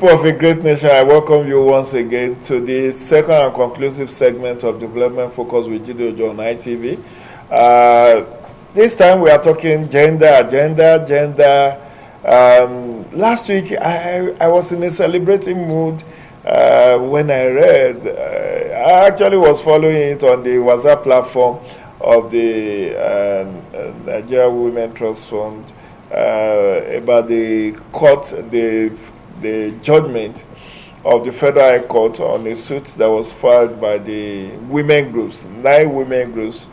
people of a great nation, I welcome you once again to the second and conclusive segment of Development Focus with Jide Ojo on ITV. This time we are talking gender. Last week I was in a celebrating mood when I read. I actually was following it on the WhatsApp platform of the Nigeria Women Trust Fund about the court, the judgment of the Federal High Court on a suit that was filed by the women groups. 9 women groups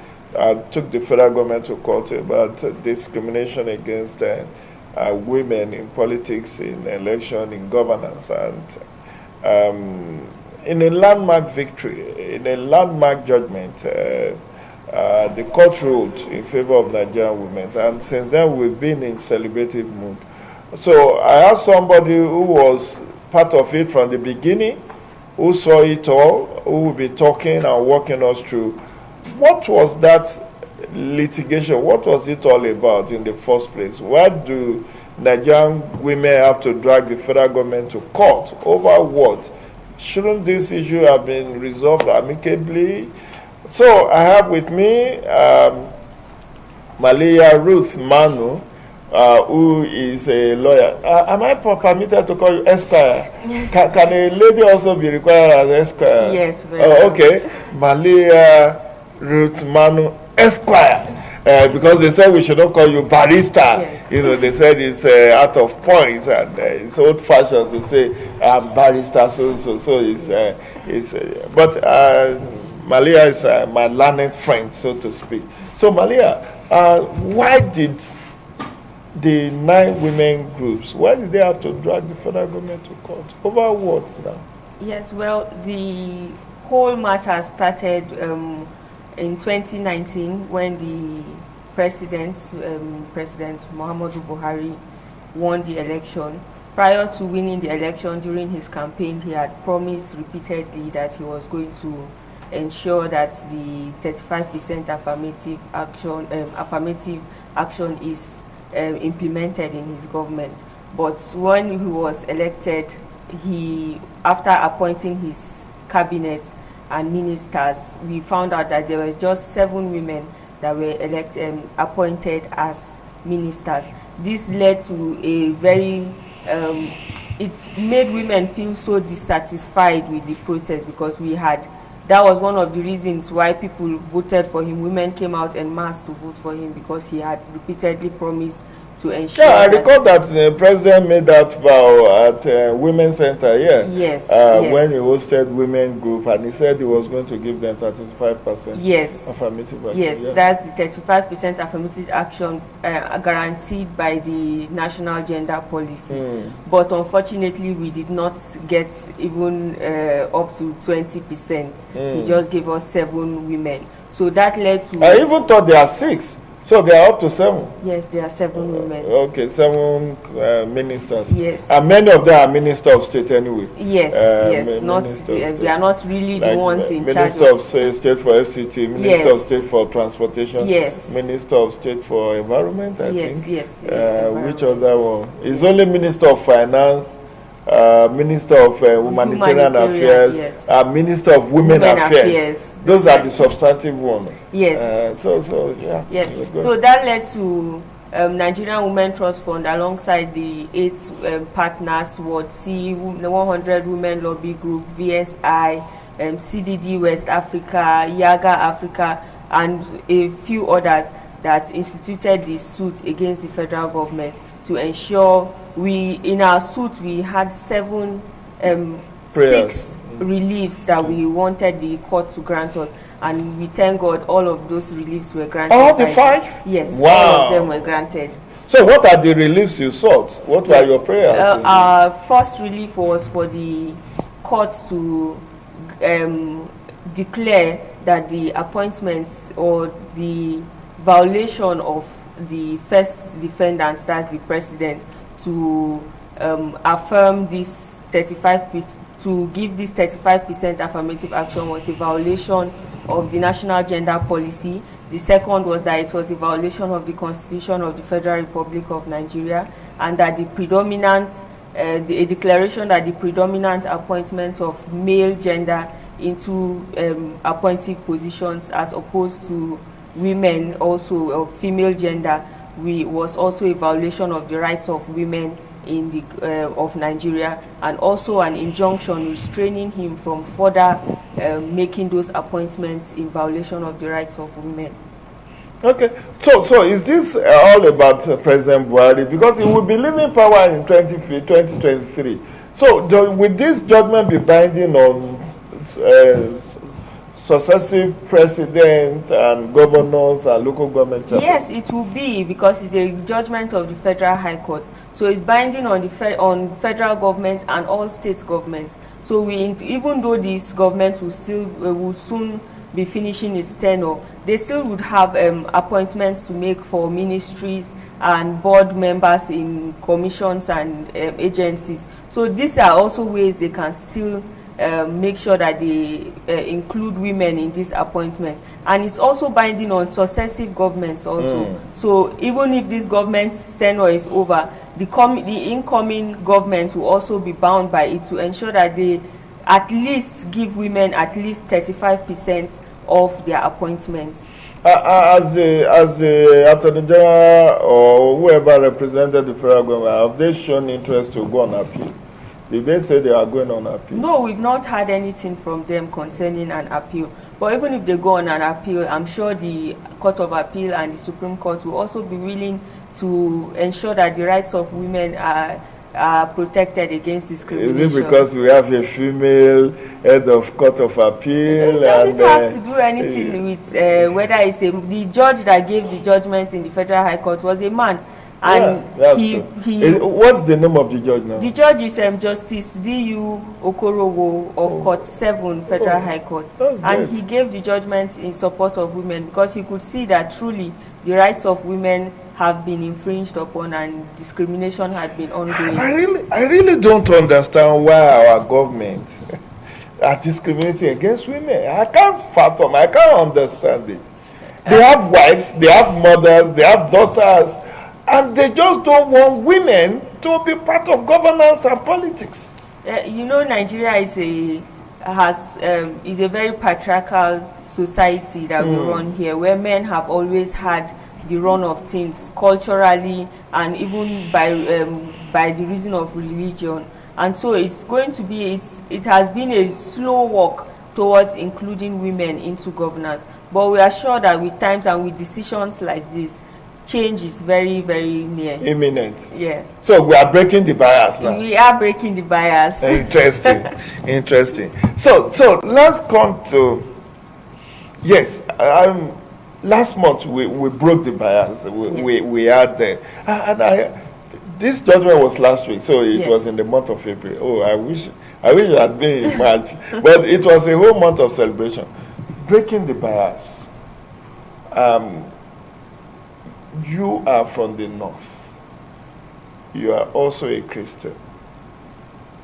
took the federal government to court about discrimination against women in politics, in election, in governance, and in a landmark victory, in a landmark judgment, the court ruled in favor of Nigerian women, and since then we've been in celebrative mood. So I asked somebody who was part of it from the beginning, who saw it all, who will be talking and walking us through what was that litigation, what was it all about in the first place? Why do Nigerian women have to drag the federal government to court? Over what? Shouldn't this issue have been resolved amicably? So I have with me Malia Ruth Manu, who is a lawyer. Am I permitted to call you Esquire? Can a lady also be required as Esquire? Yes. Okay. Malia Ruth Manu Esquire. Because they said we should not call you barrister. Yes. You know, they said it's out of point, and it's old-fashioned to say I'm barrister. So but Malia is my learned friend, so to speak. So Malia, why did the 9 women groups, why did they have to drag the federal government to court? Over what now? Yes, well, the whole matter started in 2019 when the President Muhammadu Buhari won the election. Prior to winning the election, during his campaign, he had promised repeatedly that he was going to ensure that the 35% affirmative action is implemented in his government. But when he was elected, after appointing his cabinet and ministers, we found out that there were just 7 women that were appointed as ministers. This led to a very it's made women feel so dissatisfied with the process, because that was one of the reasons why people voted for him. Women came out en masse to vote for him, because he had repeatedly promised to ensure. Yeah, I recall that the president made that vow at Women's Center here. Yes, when he hosted women group, and he said he was going to give them 35% affirmative action. Yes, that's the 35% affirmative action guaranteed by the National Gender Policy. But unfortunately, we did not get even up to 20%. He just gave us 7 women. So that led to... I even thought there are 6. So they are up to 7? Yes, there are 7 women. Okay, 7 ministers. Yes. And many of them are minister of state anyway. Yes, they are not really the ones in charge. Minister of State for FCT, Minister of State for Transportation, Minister of State for Environment, I think. Yes. Which other one? It's only Minister of Finance, Minister of Humanitarian Affairs, Minister of Women Affairs. Those are the substantive ones. Yes. So that led to Nigerian Women Trust Fund, alongside the 8 partners, Ward C, 100 Women Lobby Group, VSI, CDD West Africa, Yaga Africa, and a few others, that instituted the suit against the federal government to ensure in our suit we had 6 reliefs that we wanted the court to grant us, and we thank God all of those reliefs were granted. All the 5? Yes, wow. All of them were granted. So what are the reliefs you sought? What were your prayers? Our first relief was for the court to declare that the appointments or the violation of the first defendant, that's the president, to affirm this 35%, to give this 35% affirmative action, was a violation of the National Gender Policy. The second was that it was a violation of the Constitution of the Federal Republic of Nigeria, and that the predominant a declaration that the predominant appointment of male gender into appointive positions as opposed to women also of female gender was also a violation of the rights of women in the of Nigeria, and also an injunction restraining him from further making those appointments in violation of the rights of women. Okay, so is this all about President Buhari? Because he will be leaving power in 2023. So will this judgment be binding on successive presidents and governors and local government chapters? Yes, it will be, because it's a judgment of the Federal High Court. So it's binding on the on federal government and all state governments. So even though this government will soon be finishing its tenure, they still would have appointments to make for ministries and board members in commissions and agencies. So these are also ways they can still make sure that they include women in these appointments. And it's also binding on successive governments also. So even if this government's tenure is over, the incoming government will also be bound by it to ensure that they at least give women at least 35% of their appointments. As the Attorney General or whoever represented the federal government, have they shown interest to go on appeal? Did they say they are going on appeal? No, we've not had anything from them concerning an appeal. But even if they go on an appeal, I'm sure the Court of Appeal and the Supreme Court will also be willing to ensure that the rights of women are protected against discrimination. Is it because we have a female head of Court of Appeal? It doesn't have to do anything with whether it's the judge that gave the judgment in the Federal High Court was a man. And what's the name of the judge now? The judge is Justice D.U. Okorowo of Court 7, Federal High Court. And he gave the judgment in support of women because he could see that truly the rights of women have been infringed upon and discrimination had been ongoing. I really don't understand why our government are discriminating against women. I can't fathom, I can't understand it. They have wives, they have mothers, they have daughters, and they just don't want women to be part of governance and politics. You know, Nigeria is a very patriarchal society that we run here, where men have always had the run of things culturally and even by the reason of religion. And so it's going to be, it has been a slow walk towards including women into governance. But we are sure that with times and with decisions like this, change is very, very near. Imminent. Yeah. So we are breaking the bias now. We are breaking the bias. Interesting. Interesting. So let's come to, yes, last month we broke the bias. We had this judgment was last week, so it was in the month of April. Oh, I wish it had been in March, but it was a whole month of celebration. Breaking the bias. You are from the north. You are also a Christian.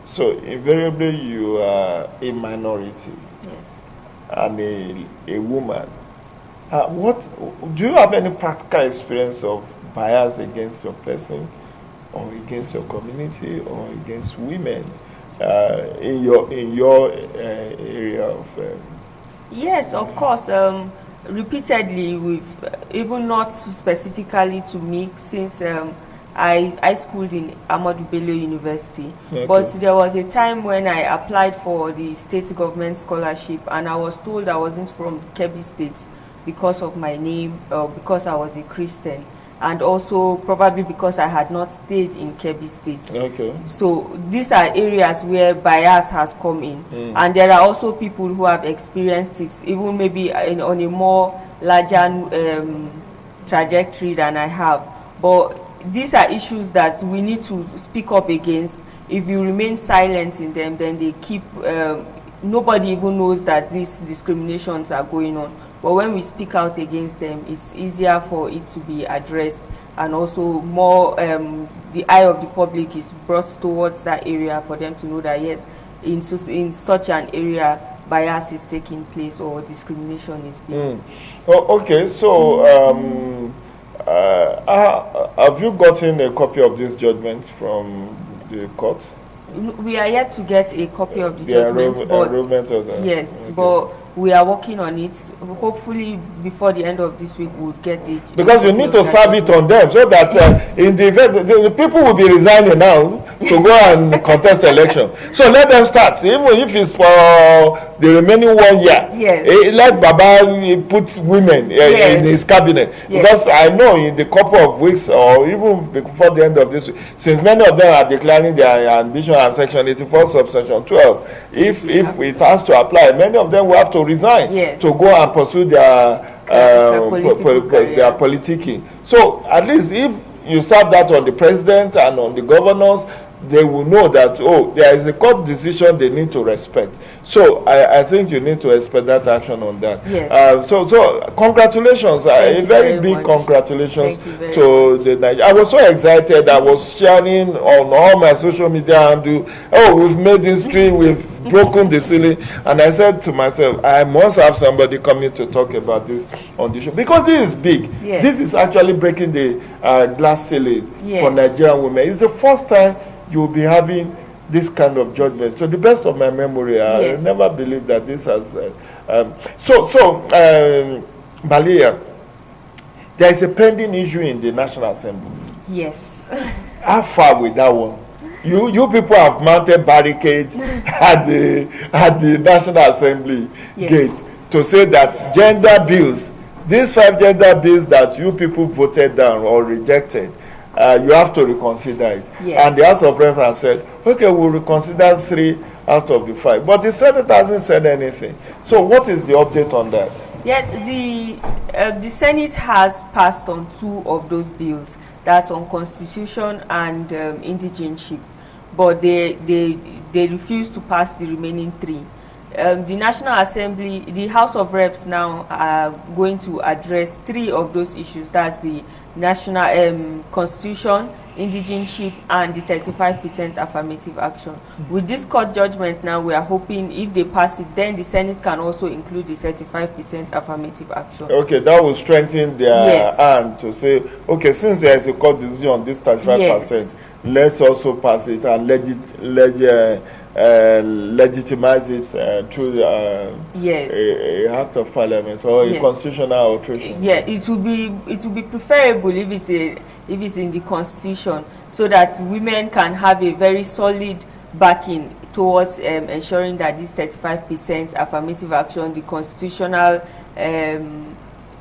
So invariably you are a minority. Yes. And a woman. What do you have any practical experience of bias against your person, or against your community, or against women in your area of? Yes, of course. Repeatedly, we've even not specifically to me, since I schooled in Ahmadu Bello University. Okay. But there was a time when I applied for the state government scholarship, and I was told I wasn't from Kebbi State because of my name, because I was a Christian, and also probably because I had not stayed in Kebbi State. Okay. So these are areas where bias has come in. And there are also people who have experienced it, even maybe on a more larger trajectory than I have. But these are issues that we need to speak up against. If you remain silent in them, then they keep, nobody even knows that these discriminations are going on. But when we speak out against them, it's easier for it to be addressed, and also more, the eye of the public is brought towards that area for them to know that yes, in such an area, bias is taking place or discrimination is being. Oh, okay, so have you gotten a copy of this judgment from the courts? We are yet to get a copy of the judgment, but enrollment of that. yes, Okay. but we are working on it. Hopefully, before the end of this week, we'll get it. Because you need to serve it on them, so that in the event the people will be resigning now to go and contest election. So let them start, even if it's for the remaining 1 year. Yes. Let Baba put women Yes. in his cabinet. Yes. Because I know in the couple of weeks or even before the end of this week, since many of them are declaring their ambition and Section 84 subsection 12, if it has to apply, many of them will have to resign. Yes. To go and pursue their their politicking. So at least if you serve that on the president and on the governors, they will know that, oh, there is a court decision they need to respect. So I think you need to expect that action on that. Yes. So congratulations, a very big congratulations to the Nigeria. I was so excited. I was sharing on all my social media handle, oh, we've made history, we've broken the ceiling. And I said to myself, I must have somebody coming to talk about this on the show. Because this is big. Yes. This is actually breaking the glass ceiling Yes. for Nigerian women. It's the first time you will be having this kind of judgment. To the best of my memory, Yes. I never believed that this has. Malia, there is a pending issue in the National Assembly. Yes. How far with that one? You people have mounted barricades at the National Assembly Yes. gate to say that gender bills, these 5 gender bills that you people voted down or rejected, you have to reconsider it. Yes. And the House of Reps has said, okay, we'll reconsider 3 out of the 5. But the Senate hasn't said anything. So what is the update on that? Yeah, the Senate has passed on 2 of those bills. That's on constitution and indigenship. But they refuse to pass the remaining 3. The National Assembly, the House of Reps now are going to address 3 of those issues. That's the national constitution, indigenship, and the 35% affirmative action. With this court judgment now, we are hoping if they pass it, then the Senate can also include the 35% affirmative action. Okay, that will strengthen their Yes. hand to say, okay, since there is a court decision on this 35%, Yes. let's also pass it and legitimize it through Yes. a act of parliament or a constitutional alteration. Yeah, it will be preferable if it's in the constitution, so that women can have a very solid backing towards ensuring that this 35% affirmative action, the constitutional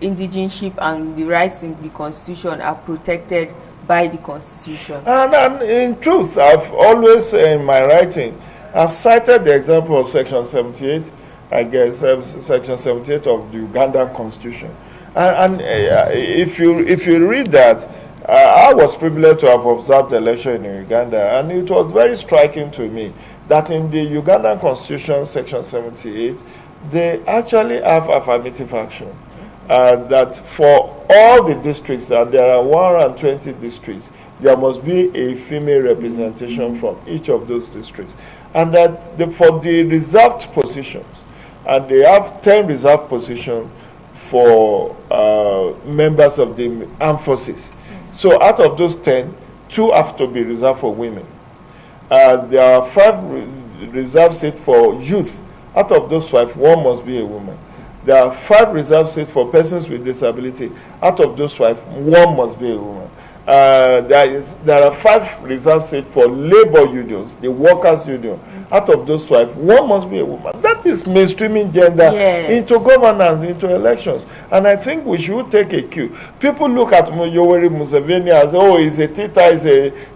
indigenship, and the rights in the constitution are protected by the constitution. And in truth, I've always in my writing, I've cited the example of Section 78, I guess, Section 78 of the Ugandan Constitution. And if you read that, I was privileged to have observed the election in Uganda, and it was very striking to me that in the Ugandan Constitution, Section 78, they actually have affirmative action. That for all the districts, and there are 120 districts, there must be a female representation from each of those districts. And that for the reserved positions, and they have 10 reserved positions for members of the armed forces. So out of those 10, 2 have to be reserved for women. There are 5 reserved seats for youth. Out of those 5, 1 must be a woman. There are 5 reserved seats for persons with disability. Out of those 5, 1 must be a woman. There are 5 reserved seats for labor unions, the workers' union. Out of those 5, 1 must be a woman. That is mainstreaming gender into governance, into elections. And I think we should take a cue. People look at Yoweri Museveni as, oh, he's a Tita,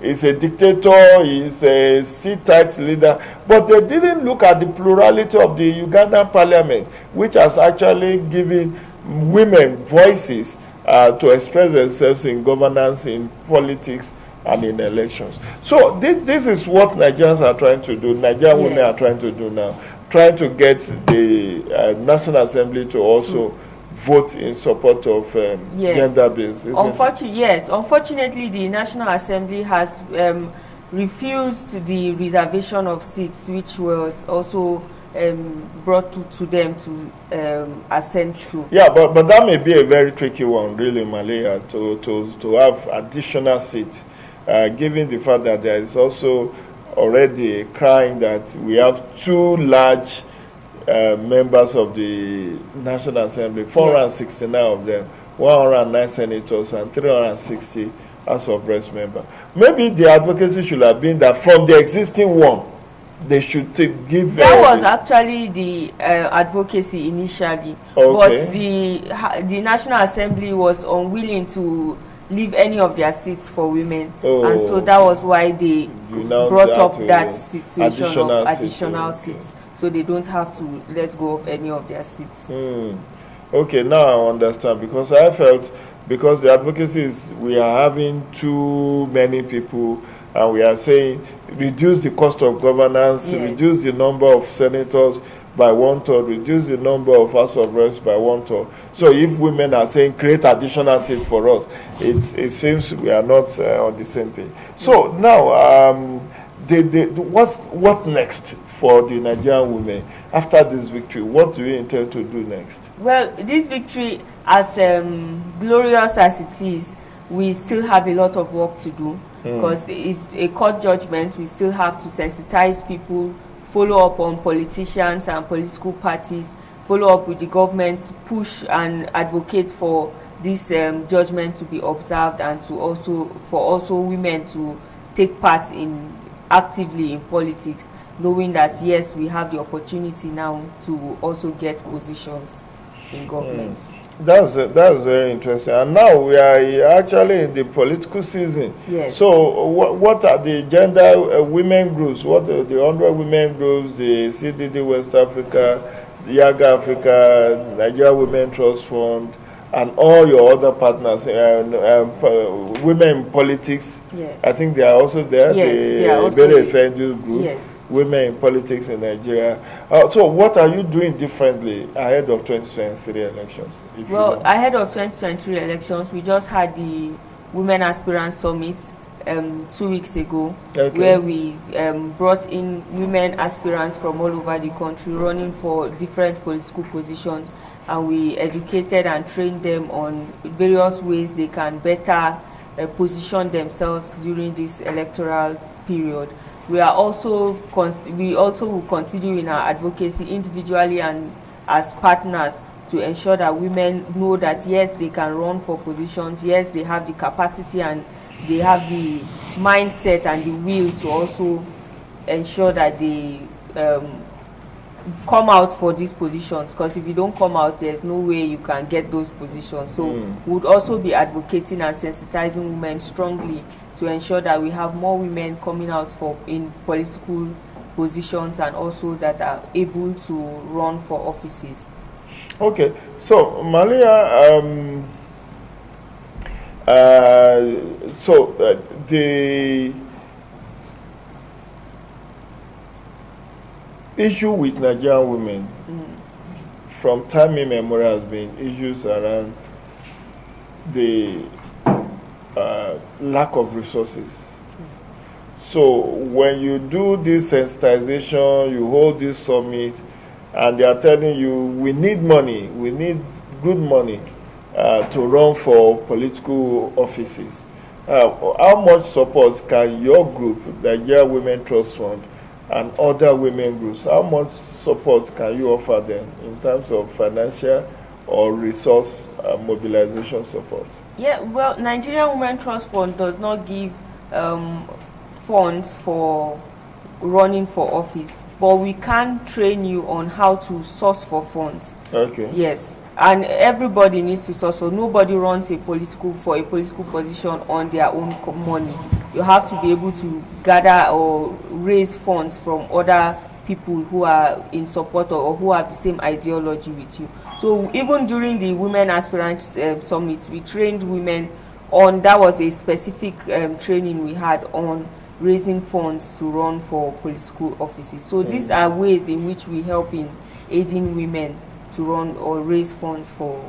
he's a dictator, he's a seat-tight leader. But they didn't look at the plurality of the Ugandan parliament, which has actually given women voices to express themselves in governance, in politics, and in elections. So this is what Nigerians are trying to do, Nigerian women are trying to do now, trying to get the National Assembly to also vote in support of gender bills. Unfortunately, the National Assembly has refused the reservation of seats, which was also brought to them to assent to. Yeah, but that may be a very tricky one, really, Malia, to have additional seats given the fact that there is also already a crying that we have too large members of the National Assembly, 469 of them, 109 senators and 360 House of Reps members. Maybe the advocacy should have been that from the existing one, they should give. That was actually the advocacy initially, but the National Assembly was unwilling to leave any of their seats for women, and so that was why they brought up that situation of additional seats, so they don't have to let go of any of their seats. Okay, now I understand, because I felt because the advocacy is we are having too many people, and we are saying reduce the cost of governance, reduce the number of senators by 1/3, reduce the number of House of Reps by 1/3. So if women are saying create additional seats for us, it seems we are not on the same page. So now, what next for the Nigerian women after this victory? What do we intend to do next? Well, this victory, as glorious as it is, we still have a lot of work to do, because it's a court judgment. We still have to sensitize people, follow up on politicians and political parties, follow up with the government, push and advocate for this judgment to be observed, and to also women to take part actively in politics, knowing that yes, we have the opportunity now to also get positions in government. That's very interesting. And now we are actually in the political season. Yes. So what are the gender women groups? What are the 100 women groups, the CDD West Africa, the Yaga Africa, Nigeria Women Trust Fund, and all your other partners, women in politics? Yes. I think they are also there. Yes, they are also very effective group. Yes. Women in politics in Nigeria. So what are you doing differently ahead of 2023 elections? Well, ahead of 2023 elections, we just had the Women Aspirant Summit 2 weeks ago, where we brought in women aspirants from all over the country running for different political positions, and we educated and trained them on various ways they can better position themselves during this electoral period. We also will continue in our advocacy individually and as partners to ensure that women know that yes, they can run for positions, yes, they have the capacity and they have the mindset and the will to also ensure that they come out for these positions, because if you don't come out, there's no way you can get those positions. So we would also be advocating and sensitizing women strongly to ensure that we have more women coming out in political positions, and also that are able to run for offices. Okay, so Malia, the issue with Nigerian women from time immemorial has been issues around the lack of resources. So when you do this sensitization, you hold this summit, and they are telling you we need money, we need good money to run for political offices. How much support can your group, the Nigeria Women Trust Fund, and other women groups, how much support can you offer them in terms of financial or resource mobilization support? Yeah, well, Nigerian Women Trust Fund does not give funds for running for office, but we can train you on how to source for funds. Okay. Yes, and everybody needs to source. So nobody runs for a political position on their own money. You have to be able to gather or raise funds from other people who are in support or who have the same ideology with you. So even during the Women Aspirant Summit, we trained women on, that was a specific training we had on raising funds to run for political offices. So these are ways in which we help in aiding women to run or raise funds for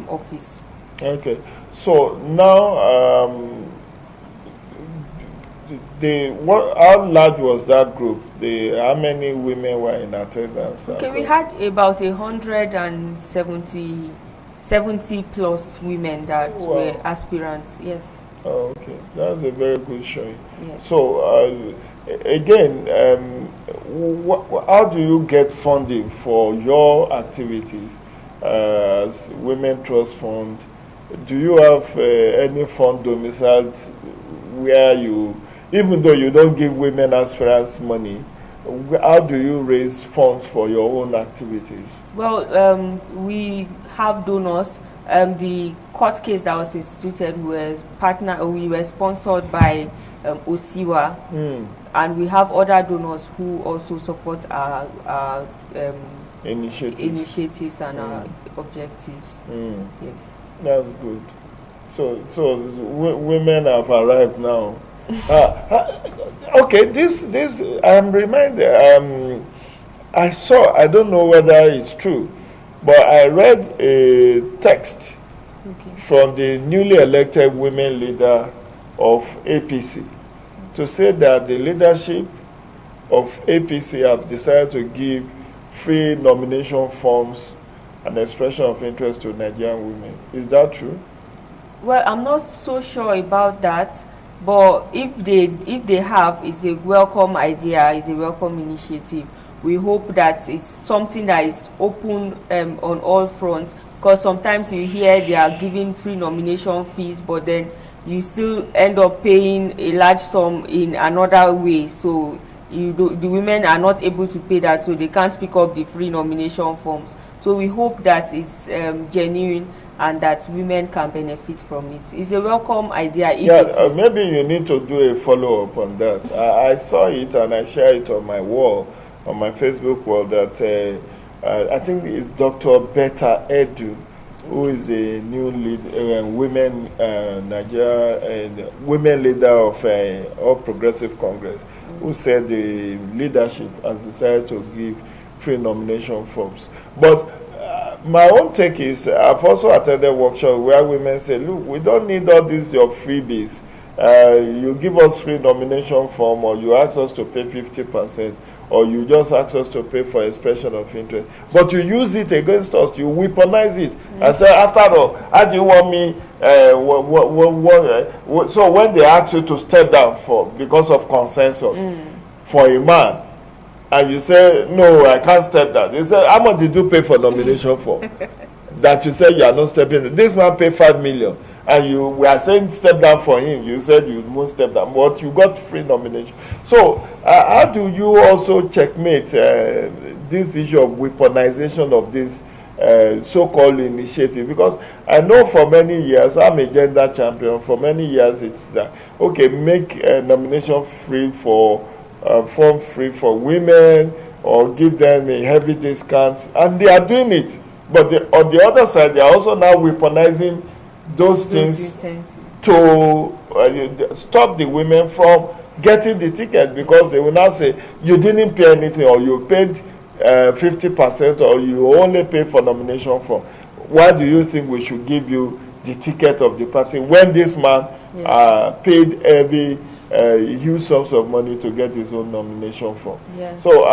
office. Okay, so now how large was that group? How many women were in attendance? Okay, we had about 170 plus women that were aspirants. Yes. Oh, okay, that's a very good showing. Yes. So, again, how do you get funding for your activities as Women Trust Fund? Do you have any fund domiciled where you, even though you don't give women aspirants money, how do you raise funds for your own activities? Well, we have donors. The court case that was instituted, we were sponsored by Osiwa, and we have other donors who also support our initiatives and our objectives. Yes, that's good. So women have arrived now. Okay, this I'm reminded. I don't know whether it's true, but I read a text from the newly elected women leader of APC to say that the leadership of APC have decided to give free nomination forms and expression of interest to Nigerian women. Is that true? Well, I'm not so sure about that, but if they have, it's a welcome idea, it's a welcome initiative. We hope that it's something that is open on all fronts, because sometimes you hear they are giving free nomination fees, but then you still end up paying a large sum in another way. So the women are not able to pay that, so they can't pick up the free nomination forms. So we hope that it's genuine and that women can benefit from it. It's a welcome idea. Maybe you need to do a follow-up on that. I saw it and I shared it on my wall, on my Facebook wall, that I think it's Dr. Betta Edu, who is a new women Nigeria women leader of All Progressive Congress, who said the leadership has decided to give free nomination forms. But my own take is, I've also attended workshops where women say, look, we don't need all these your freebies. You give us free nomination form, or you ask us to pay 50%, or you just ask us to pay for expression of interest. But you use it against us, you weaponize it, and say, after all, how do you want me? So when they ask you to step down because of consensus for a man, and you say, no, I can't step down. They say, how much did you pay for nomination for? That you said you are not stepping. This man paid 5 million. And we are saying step down for him. You said you won't step down. But you got free nomination. So how do you also checkmate this issue of weaponization of this so-called initiative? Because I know for many years, I'm a gender champion. For many years, it's that, okay, make nomination free form free for women, or give them a heavy discount, and they are doing it. But on the other side, they are also now weaponizing those things to stop the women from getting the ticket, because they will now say you didn't pay anything, or you paid 50%, or you only paid for nomination form. Why do you think we should give you the ticket of the party when this man paid heavy huge sums of money to get his own nomination form? So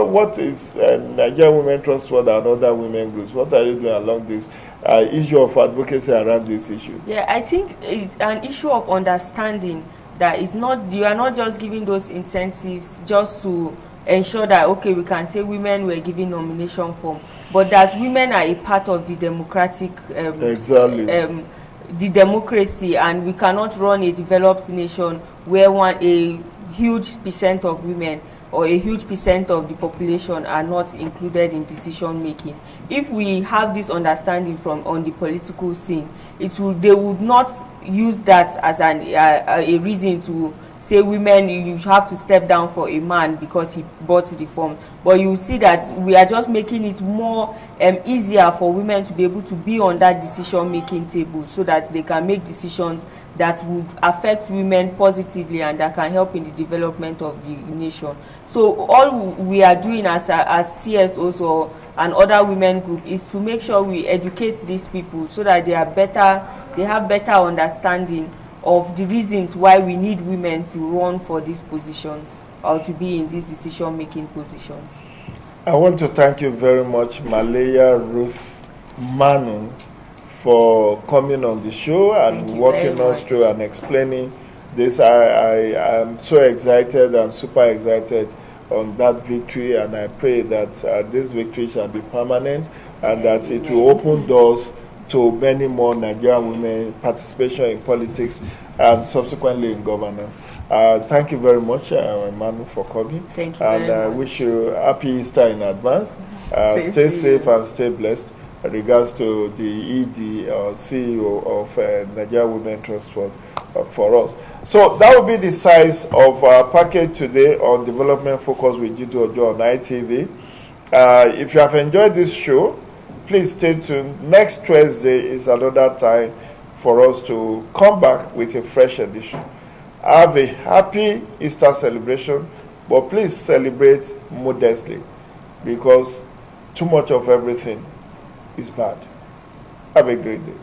what is Nigerian Women Trust Fund and other women groups, what are you doing along this issue of advocacy around this issue? I think it's an issue of understanding that you are not just giving those incentives just to ensure that, okay, we can say women were given nomination form, but that women are a part of the democratic the democracy, and we cannot run a developed nation where a huge percent of women or a huge percent of the population are not included in decision making. If we have this understanding on the political scene, they would not use that as a reason to say women, you have to step down for a man because he bought the form. But you see that we are just making it more easier for women to be able to be on that decision making table, so that they can make decisions that would affect women positively and that can help in the development of the nation. So all we are doing as CSOs or and other women group is to make sure we educate these people so that they have better understanding of the reasons why we need women to run for these positions or to be in these decision-making positions. I want to thank you very much, Malaya Ruth Manu, for coming on the show and walking us through and explaining this. I am so excited and super excited on that victory, and I pray that this victory shall be permanent and that it will open doors to many more Nigerian women participation in politics and subsequently in governance. Thank you very much, Manu, for coming. Thank you very much. I wish you happy Easter in advance. Stay safe and stay blessed. Regards to the ED or CEO of Nigeria Women Transport for us. So that will be the size of our package today on Development Focus with Jide Ojo on ITV. If you have enjoyed this show, please stay tuned. Next Thursday is another time for us to come back with a fresh edition. Have a happy Easter celebration, but please celebrate modestly, because too much of everything is bad. Have a great day.